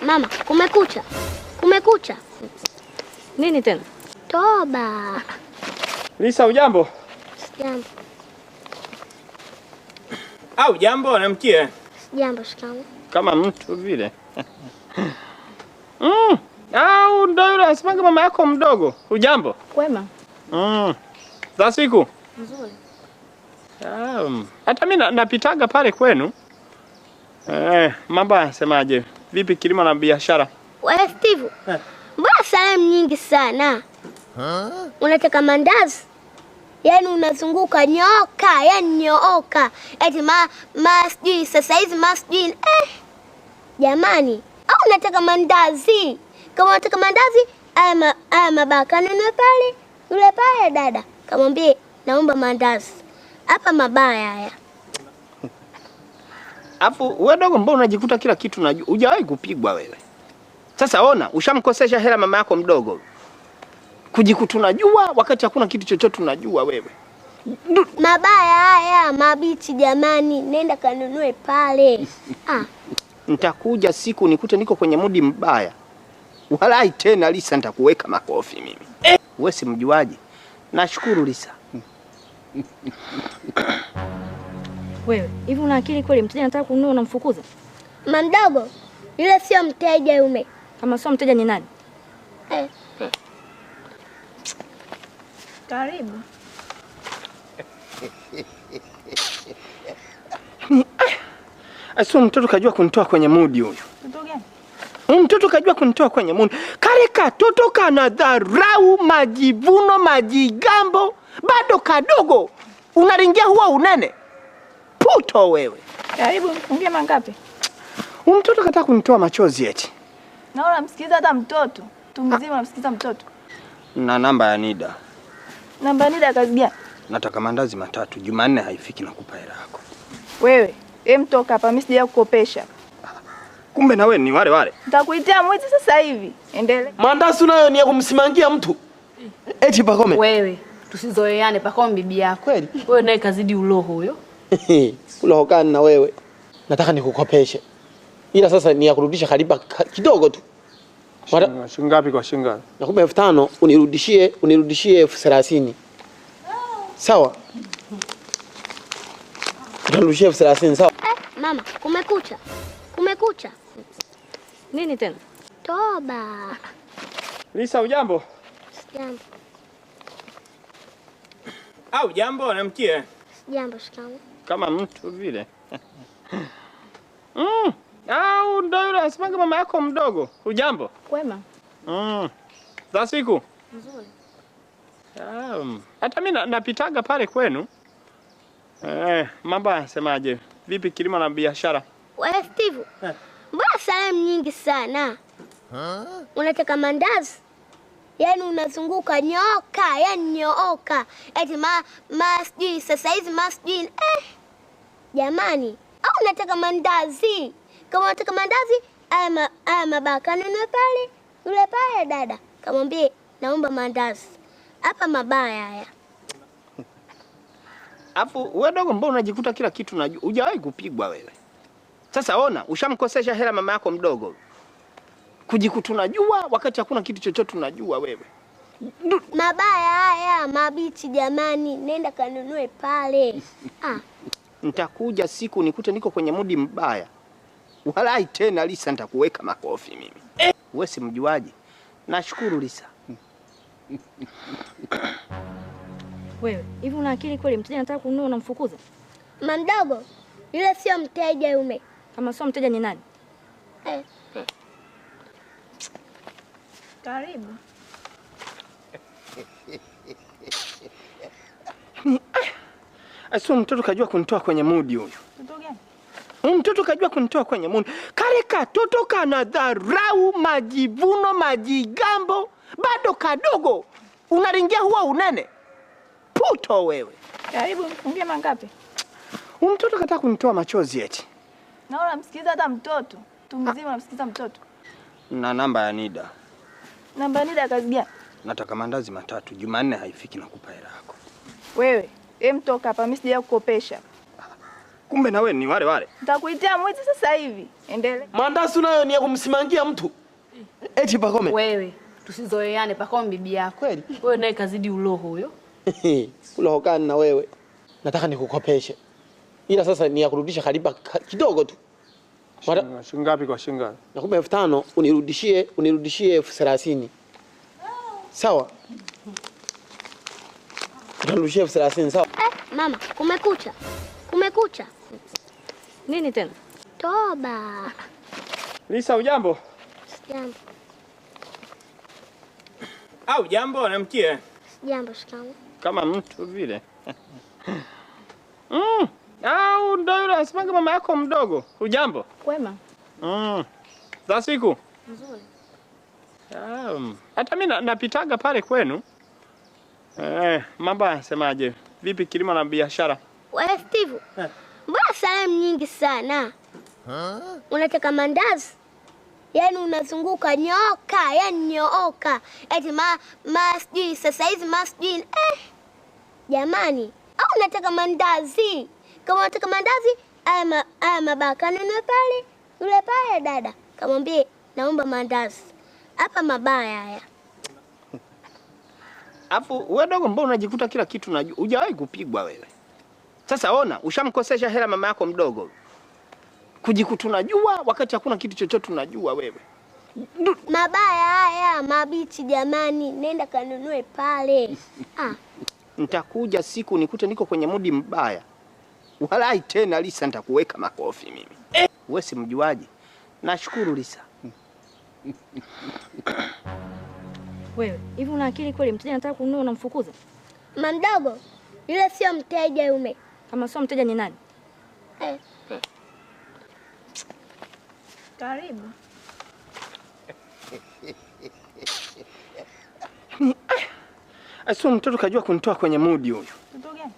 Mama, kumekucha. Kumekucha. Nini tena? Toba. Lisa, ujambo? Sijambo. Au jambo namkie? Sijambo, shikamoo. Kama mtu vile. Au ndio yule anasemaga mama yako mdogo. Ujambo? Kwema. Za siku? Nzuri. Hata mimi napitaga pale kwenu. Mambo yanasemaje? Vipi kilimo na biashara? Wewe Steve. Mbona salamu nyingi sana? Unataka mandazi? Yaani unazunguka nyoka, yaani nyooka. Eti sijui sasa hizi sijui. Jamani, au unataka mandazi? Kama unataka mandazi, aya mabaka nene pale. Yule pale dada, kamwambie naomba mandazi. Hapa mabaya haya. Afu wewe dogo, mbona unajikuta kila kitu unajua? Hujawahi kupigwa wewe. Sasa ona, ushamkosesha hela mama yako mdogo. Kujikuta unajua wakati hakuna kitu chochote unajua wewe. Mabaya haya, mabichi jamani, nenda kanunue pale. Nitakuja siku nikute niko kwenye mudi mbaya. Walai tena Lisa, nitakuweka makofi mimi. Wewe si mjuaji. Nashukuru Lisa. Wewe, hivi una akili kweli? Mteja anataka kununua unamfukuza? Mdogo, yule sio mteja yume. Kama sio mteja ni nani? Karibu. Asio mtoto kajua kunitoa kwenye mudi huyu. Mtoto gani? Mtoto kajua kunitoa kwenye mudi. Kale katoto kana dharau, majivuno, majigambo, bado kadogo. Unaringia huwa unene. Puto wewe. Karibu, mfungie mangapi? Mtoto kataka kunitoa machozi eti. Na unamsikiza hata mtoto. Tu mzima unamsikiza mtoto. Na namba ya Nida. Namba ya Nida kazi gani? Nataka mandazi 3. Jumanne haifiki nakupa hela yako. Wewe, mtoka hapa, mimi sija kukopesha. Kumbe na wewe ni wale. Nitakuitia mwezi sasa hivi. Endelee. Mandazi unayo ni ya kumsimangia mtu. Eti Pakome. Wewe, tusizoeane. Pakome bibi yako. Kweli? Wewe naye kazidi uloho huyo. Uloho gani na wewe? Nataka nikukopeshe. Ila sasa ni ya kurudisha kariba kidogo tu. Shilingi ngapi kwa shilingi? Nakupa 5,000 unirudishie 30,000. Sawa? Utanirudishia 30,000 sawa? Mama, kumekucha. Kumekucha. Nini tena? Toba. Lisa, ujambo? Sijambo. Au jambo namkie? Sijambo, shikamoo. Kama mtu vile. Au ndio yule anasemaga mama yako mdogo. Ujambo? Kwema. Za siku? Nzuri. Hata mimi napitaga pale kwenu. Mambo yanasemaje? Vipi kilimo na biashara? Wewe Steve. Mbona salamu nyingi sana? Unataka mandazi? Yaani unazunguka nyoka, yaani nyooka. Eti sijui sasa hizi sijui. Jamani, au unataka mandazi? Kama unataka mandazi, aya mabaka nene pale. Yule pale dada, kamwambie naomba mandazi. Hapa mabaya haya. Afu wewe dogo, mbona unajikuta kila kitu unajua? Hujawahi kupigwa wewe. Sasa ona, ushamkosesha hela mama yako mdogo. Kujikuta unajua wakati hakuna kitu chochote unajua wewe. Mabaya haya, mabichi jamani, nenda kanunue pale. Nitakuja siku nikute niko kwenye mudi mbaya. Walai tena Lisa, nitakuweka makofi mimi. Wewe si mjuaji. Nashukuru Lisa. Wewe, hivi una akili kweli? Mteja anataka kununua unamfukuza? Mdogo, yule sio mteja yume. Kama sio mteja ni nani? Karibu. Asio mtoto kajua kunitoa kwenye mudi huyu. Mtoto gani? Mtoto kajua kunitoa kwenye mudi. Kale katoto kana dharau, majivuno, majigambo, bado kadogo. Unaringia huwa unene. Puto wewe. Karibu, mfungie mangapi? Mtoto kataka kunitoa machozi eti. Na unamsikiza hata mtoto. Tu mzima unamsikiza mtoto. Na namba ya Nida. Namba ya Nida kazi gani? Nataka mandazi 3. Jumanne haifiki nakupa hela yako. Wewe, mtoka hapa, mimi sija kukopesha. Kumbe na wewe ni wale wale. Nitakuitia mwizi sasa hivi. Endelea. Mandazi nayo ni ya kumsimangia mtu. Eti Pakome. Wewe tusizoeane, Pakome bibi yako. Kweli? Wewe naye kazidi uloho huyo. Uloho gani na wewe? Nataka nikukopeshe. Ila sasa ni ya kurudisha kariba kidogo tu. Shilingi ngapi kwa shilingi ngapi? Nakupa 5,000 unirudishie 30,000. Sawa? Unirudishie 30,000 sawa? Mama, kumekucha. Kumekucha. Nini tena? Toba. Lisa, ujambo? Jambo. Au jambo namkie? Jambo shikamoo. Kama mtu vile. Au ndio yule anasemaga mama yako mdogo. Ujambo? Kwema. Za siku? Nzuri. Hata mimi napitaga pale kwenu. Mambo yanasemaje? Vipi kilimo na biashara? Wewe Steve. Mbona salamu nyingi sana? Unataka mandazi? Yaani unazunguka nyoka, yaani nyooka. Eti sijui sasa hizi sijui jamani. Au unataka mandazi? Kama unataka mandazi, aya mabaka nene pale. Yule pale dada. Kamwambie naomba mandazi. Hapa mabaya haya. Afu wewe dogo, mbona unajikuta kila kitu unajua? Hujawahi kupigwa wewe. Sasa ona, ushamkosesha hela mama yako mdogo. Kujikuta unajua wakati hakuna kitu chochote unajua wewe. Mabaya haya, mabichi jamani, nenda kanunue pale. Nitakuja siku nikute niko kwenye mudi mbaya. Walai tena Lisa, nitakuweka makofi mimi. Wewe si mjuaji. Nashukuru Lisa. Wewe, hivi una akili kweli? Mteja anataka kununua unamfukuza? Mamdogo, yule sio mteja yume. Kama sio mteja ni nani? Karibu. Asio mtoto kajua kunitoa kwenye mudi huyu. Mtoto gani?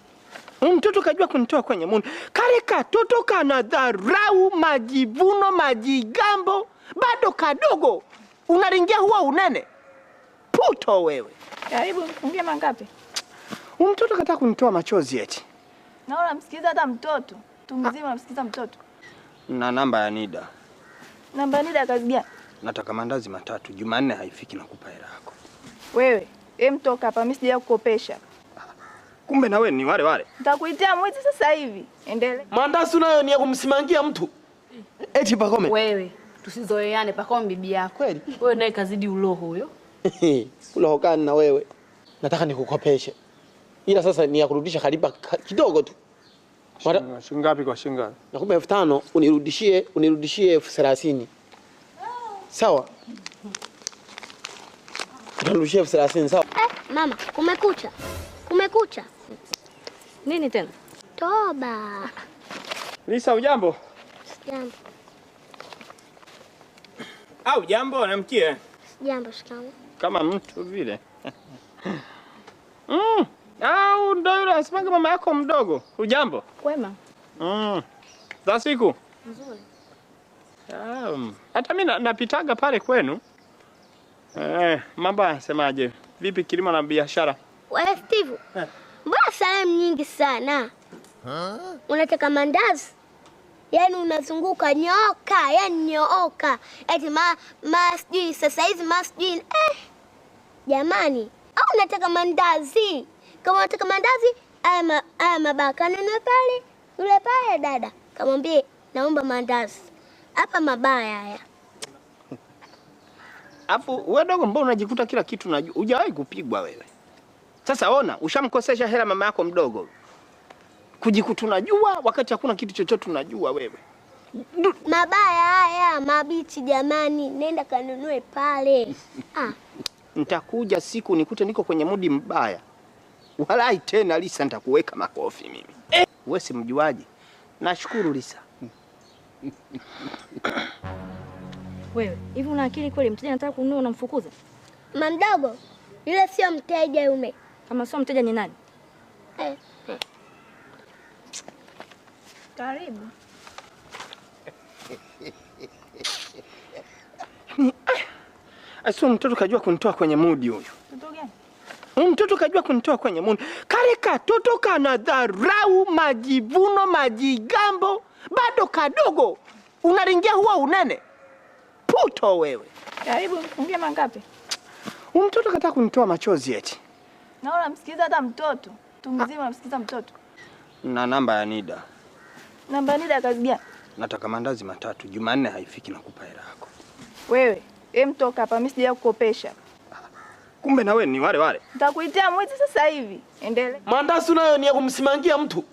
Mtoto kajua kunitoa kwenye mudi. Kale katoto kana dharau, majivuno, majigambo, bado kadogo. Unaringia huwa unene. Puto wewe. Karibu, mfungie mangapi? Mtoto kataka kunitoa machozi eti. Na unamsikiza hata mtoto. Tu mzima unamsikiza mtoto. Na namba ya Nida. Namba Nida kazi gani? Nataka mandazi 3. Jumanne haifiki nakupa hela yako. Wewe, mtoka hapa, mimi sija kukopesha. Kumbe na wewe ni wale wale. Nitakuitia mwizi sasa hivi. Endelea. Mandazi nayo ni ya kumsimangia mtu. Eti Pakome. Wewe tusizoeane, Pakome bibi yako. Kweli? Wewe naye kazidi uloho huyo. Uloho gani na wewe? Nataka nikukopeshe. Ila sasa ni ya kurudisha kariba kidogo tu. Shilingi ngapi kwa shilingi ngapi? Nakupa 5,000 unirudishie 30,000. Sawa? Unirudishie 30,000 sawa? Mama, kumekucha. Kumekucha. Nini tena? Toba. Lisa, ujambo? Jambo. Au jambo namkie? Jambo shikamoo. Kama mtu vile. Au ndio yule anasemaga mama yako mdogo. Ujambo? Kwema. Za siku? Nzuri. Hata mimi napitaga pale kwenu. Mambo yanasemaje? Vipi kilimo na biashara? Wewe Steve. Mbona salamu nyingi sana? Unataka mandazi? Yaani unazunguka nyoka, yaani nyooka. Eti sijui sasa hizi sijui jamani. Au unataka mandazi? Kama unataka mandazi, aya mabaka nene pale. Yule pale dada. Kamwambie naomba mandazi. Hapa mabaya haya. Afu wewe dogo, mbona unajikuta kila kitu unajua? Hujawahi kupigwa wewe. Sasa ona, ushamkosesha hela mama yako mdogo. Kujikuta unajua wakati hakuna kitu chochote unajua wewe. Mabaya haya, mabichi jamani, nenda kanunue pale. Nitakuja siku nikute niko kwenye mudi mbaya. Walai tena Lisa, nitakuweka makofi mimi. Wewe si mjuaji. Nashukuru Lisa. Wewe, hivi una akili kweli? Mteja anataka kununua unamfukuza? Mamdogo, yule sio mteja yume. Kama sio mteja ni nani? Karibu. Asio mtoto kajua kunitoa kwenye mudi huyu. Mtoto gani? Mtoto kajua kunitoa kwenye mudi. Kale katoto kana dharau, majivuno, majigambo, bado kadogo. Unaringia huwa unene. Puto wewe. Karibu mfungie mangapi? Mtoto kataka kunitoa machozi eti. Na unamsikiza hata mtoto. Mtu mzima unamsikiza mtoto. Na namba ya Nida. Namba ya Nida kazi gani? Nataka mandazi 3. Jumanne haifiki na kupa hela yako. Wewe, mtoka hapa, mimi sija kukopesha. Kumbe na wewe ni wale. Nitakuitia mwezi sasa hivi. Endelee. Mandazi nayo ni ya kumsimangia mtu.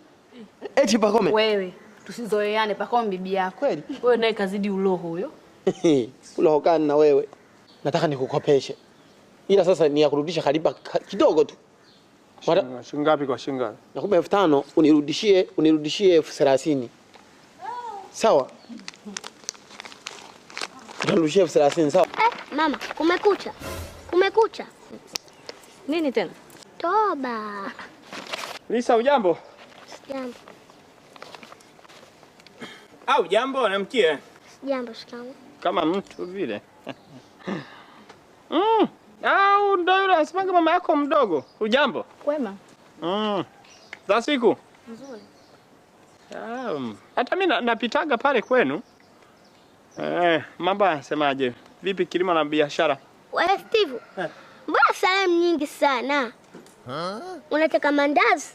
Eti Pakome. Wewe, tusizoeane Pakome bibi yako. Kweli? Wewe naye kazidi uloho huyo. Uloho gani na wewe? Nataka nikukopeshe. Ila sasa ni ya kurudisha kariba kidogo tu. Shingapi kwa shingapi? Nakupa 5,000 unirudishie 30,000. Sawa? Unirudishie 30,000 sawa? Mama, kumekucha. Kumekucha. Nini tena? Toba. Lisa, ujambo? Jambo. Au jambo namkie? Jambo shikamoo. Kama mtu vile. Au ndio yule anasemaga mama yako mdogo. Ujambo? Kwema. Za siku? Nzuri. Hata mimi napitaga pale kwenu. Mambo yanasemaje? Vipi kilimo na biashara? Wewe Steve. Mbona salamu nyingi sana? Unataka mandazi?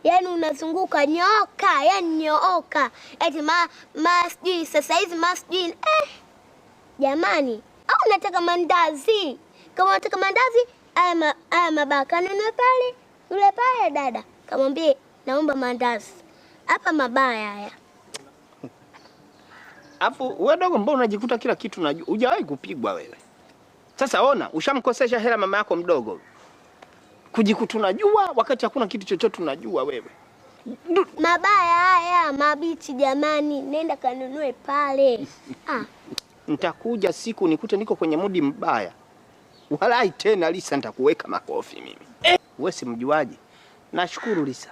Yaani unazunguka nyoka, yaani nyooka. Eti sijui sasa hizi sijui. Jamani, au unataka mandazi? Kama unataka mandazi, aya mabaka nene pale. Yule pale dada, kamwambie naomba mandazi. Hapa mabaya haya. Afu wewe dogo, mbona unajikuta kila kitu unajua? Hujawahi kupigwa wewe. Sasa ona, ushamkosesha hela mama yako mdogo. Kujikuta unajua wakati hakuna kitu chochote unajua wewe. Mabaya haya, mabichi jamani, nenda kanunue pale. Nitakuja siku nikute niko kwenye mudi mbaya. Walai tena Lisa, nitakuweka makofi mimi. Wewe si mjuaji. Nashukuru Lisa.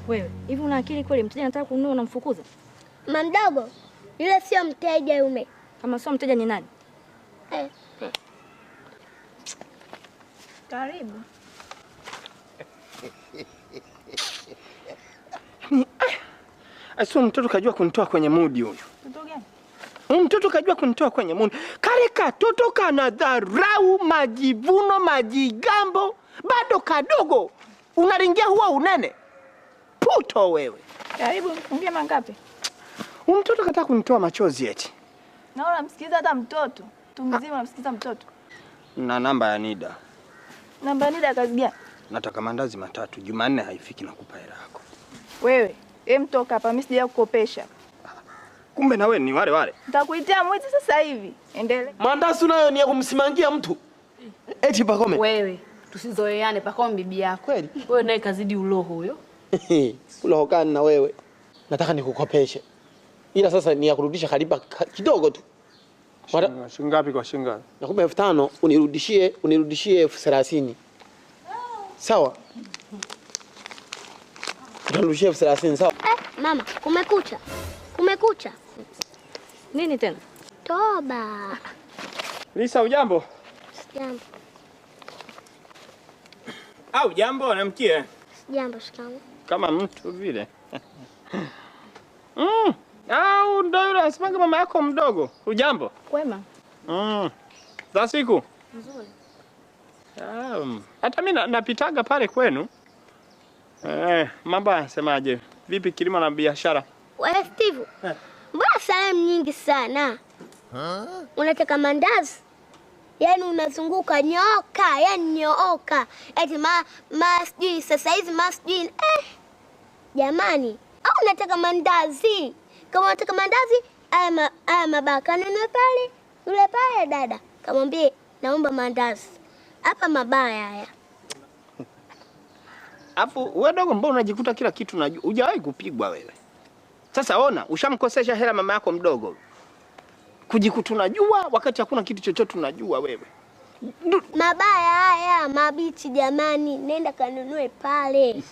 Wewe, hivi una akili kweli? Mteja anataka kununua unamfukuza? Mama mdogo, yule sio mteja yume. Kama sio mteja ni nani? Karibu. Asio mtoto kajua kunitoa kwenye mudi huyo. Mtoto gani? Mtoto kajua kunitoa kwenye mudi. Kale katoto kana dharau, majivuno, majigambo, bado kadogo. Unaringia huwa unene. Puto wewe. Karibu mfungie mangapi? Mtoto kataka kunitoa machozi eti. Na unamsikiza hata mtoto. Mtu mzima unamsikiza mtoto. Na namba ya Nida. Namba ya Nida kazi gani? Nataka mandazi 3. Jumanne haifiki na kupa hela yako. Wewe, mtoka hapa, mimi sija kukopesha. Kumbe na wewe ni wale. Nitakuitia mwezi sasa hivi. Endelee. Mandazi nayo ni ya kumsimangia mtu. Eti Pakome. Wewe, tusizoeane Pakome bibi yako. Kweli? Wewe naye kazidi uloho huyo. Uloho gani na wewe? Nataka nikukopeshe. Ila sasa ni ya kurudisha kariba kidogo tu. Shingapi kwa shingapi? Nakupa 5,000 unirudishie 30,000. Sawa? Unirudishie 30,000 sawa? Mama, kumekucha. Kumekucha. Nini tena? Toba. Lisa, ujambo? Jambo. Au jambo namkie? Jambo shikamoo. Kama mtu vile. Au ndio yule anasemaga mama yako mdogo. Ujambo? Kwema. Za siku? Nzuri. Hata mimi napitaga pale kwenu. Mambo yanasemaje? Vipi kilimo na biashara? Wewe Steve. Mbona salamu nyingi sana? Unataka mandazi? Yaani unazunguka nyoka, yaani nyooka. Eti sijui sasa hizi sijui. Jamani, au unataka mandazi? Kama unataka mandazi, aya mabaka nene pale. Yule pale dada, kamwambie naomba mandazi. Hapa mabaya haya. Afu wewe dogo, mbona unajikuta kila kitu unajua? Hujawahi kupigwa wewe. Sasa ona, ushamkosesha hela mama yako mdogo. Kujikuta unajua wakati hakuna kitu chochote unajua wewe. Mabaya haya, mabichi jamani, nenda kanunue pale.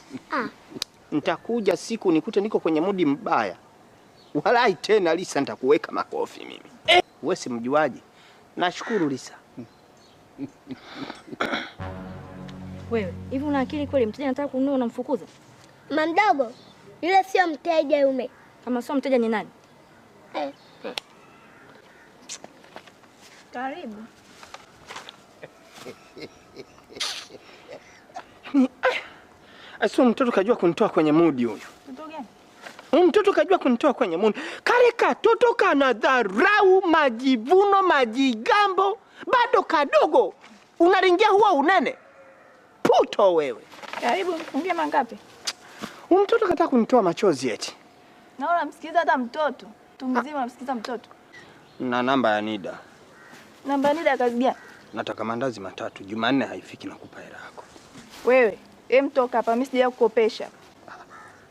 Nitakuja siku nikute niko kwenye mudi mbaya. Walai tena Lisa, nitakuweka makofi mimi. Wewe si mjuaji. Nashukuru Lisa. Wewe, hivi una akili kweli? Mteja anataka kununua unamfukuza? Mamdogo, yule sio mteja yume. Kama sio mteja ni nani? Karibu. Asio mtoto kajua kunitoa kwenye mudi huyu. Mtoto gani? Mtoto kajua kunitoa kwenye mudi. Kale katoto kana dharau, majivuno, majigambo, bado kadogo. Unaringia huwa unene. Puto wewe. Karibu, mfungie mangapi? Mtoto kataka kunitoa machozi eti. Na unamsikiza hata mtoto. Mtu mzima unamsikiza mtoto. Na namba ya Nida. Namba ya Nida kazi gani? Nataka mandazi matatu. Jumanne haifiki na kupa hela yako. Wewe, mtoka hapa, mimi sija kukopesha.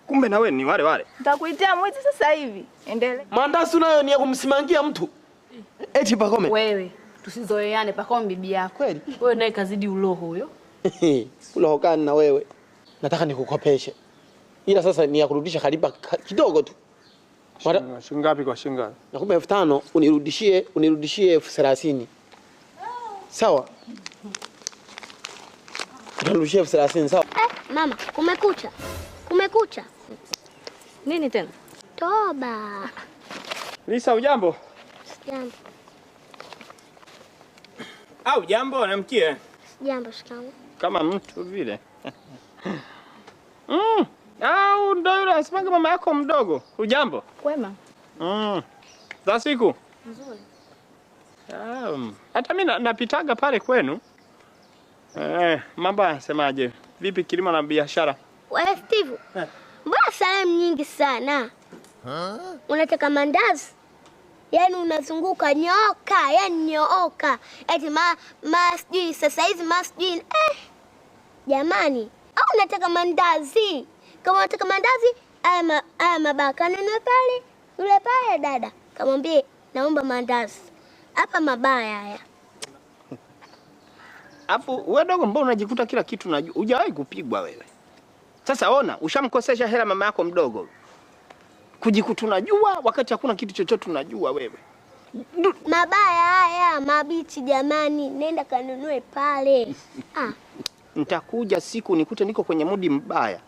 Kumbe na wewe ni wale wale. Nitakuitia mwezi sasa hivi. Endelee. Mandazi nayo ni ya kumsimangia mtu. Eti Pakome. Wewe, tusizoeane Pakome bibi yako. Kweli? Wewe naye kazidi uloho huyo. Uloho gani na wewe? Nataka nikukopeshe. Ila sasa ni ya kurudisha kariba kidogo tu. Shingapi kwa shingapi? Nakupa 5,000 unirudishie 30,000. Sawa? Unirudishie 30,000 sawa? Mama, kumekucha. Kumekucha. Nini tena? Toba. Lisa, ujambo? Jambo. Au jambo namkie? Jambo shikamoo. Kama mtu vile. Au ndio yule anasemaga mama yako mdogo. Ujambo? Kwema. Za siku? Nzuri. Hata mimi napitaga pale kwenu. Mambo yanasemaje? Vipi kilimo na biashara? Wewe Steve. Mbona salamu nyingi sana? Unataka mandazi? Yaani unazunguka nyoka, yaani nyooka. Eti sijui sasa hizi sijui. Jamani, au unataka mandazi? Kama unataka mandazi, aya mabaka nene pale. Yule pale dada, kamwambie naomba mandazi. Hapa mabaya haya. Afu wewe dogo, mbona unajikuta kila kitu unajua? Hujawahi kupigwa wewe. Sasa ona, ushamkosesha hela mama yako mdogo. Kujikuta unajua wakati hakuna kitu chochote unajua wewe. Mabaya haya, mabichi jamani, nenda kanunue pale. Nitakuja siku nikute niko kwenye mudi mbaya.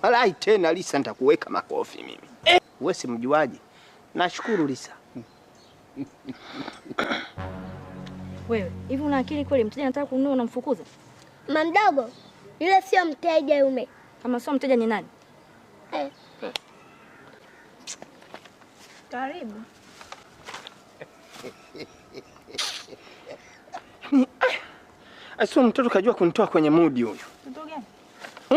Walai tena Lisa, nitakuweka makofi mimi. Wewe si mjuaji. Nashukuru Lisa. Wewe, hivi una akili kweli? Mteja anataka kununua unamfukuza? Mamdogo, yule sio mteja yume. Kama sio mteja ni nani? Karibu. Asio mtoto kajua kunitoa kwenye mudi huyu. Mtoto gani?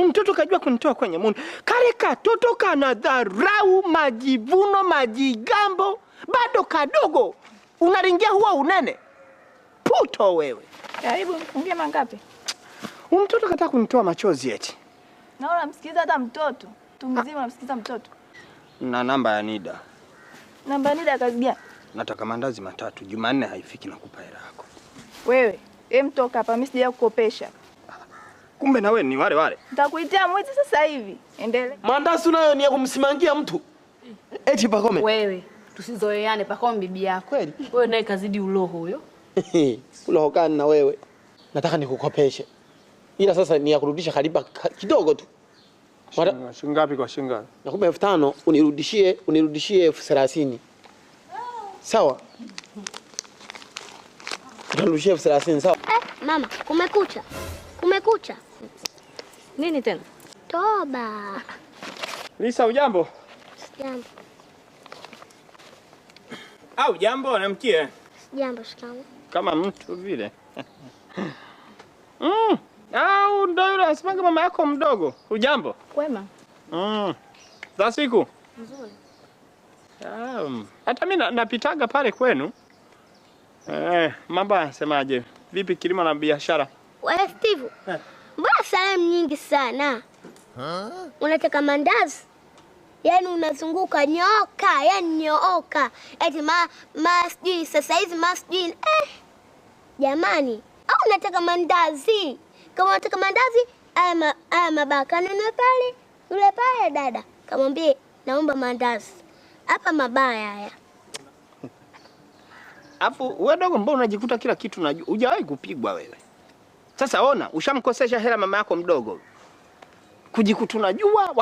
Mtoto kajua kunitoa kwenye mudi. Kale katoto kana dharau, majivuno, majigambo, bado kadogo. Unaringia huwa unene. Puto wewe. Karibu, mfungie mangapi? Mtoto kataka kunitoa machozi eti. Na unamsikiza hata mtoto. Mtu mzima unamsikiza mtoto. Na namba ya Nida. Namba ya Nida kazi gani? Nataka mandazi matatu. Jumanne haifiki na kupa hela yako. Wewe, mtoka hapa, mimi sija kukopesha. Kumbe na wewe ni wale wale. Nitakuitia mwezi sasa hivi. Endelee. Mandazi nayo ni ya kumsimangia mtu. Eti Pakome. Wewe, tusizoeane Pakome bibi yako. Kweli? Wewe naye kazidi uloho huyo. Uloho gani na wewe? Nataka nikukopeshe. Ila sasa ni ya kurudisha kariba kidogo tu. Shingapi kwa shingapi? Nakupa 5,000 unirudishie 30,000. Sawa? Unirudishie 30,000 sawa? Mama, kumekucha. Kumekucha. Nini tena? Toba. Lisa, ujambo? Jambo. Au jambo namkie? Jambo shikamoo. Kama mtu vile. Au ndio yule anasemaga mama yako mdogo. Ujambo? Kwema. Za siku? Nzuri. Hata mimi napitaga pale kwenu. Mambo yanasemaje? Vipi kilimo na biashara? Wewe Steve. Mbona salamu nyingi sana? Unataka mandazi? Yaani unazunguka nyoka, yaani nyooka. Eti sijui sasa hizi sijui. Jamani, au unataka mandazi? Kama unataka mandazi, aya mabaka nene pale. Yule pale dada, kamwambie naomba mandazi. Hapa mabaya haya. Afu wewe dogo, mbona unajikuta kila kitu unajua? Hujawahi kupigwa wewe. Sasa ona, ushamkosesha hela mama yako mdogo. Kujikuta unajua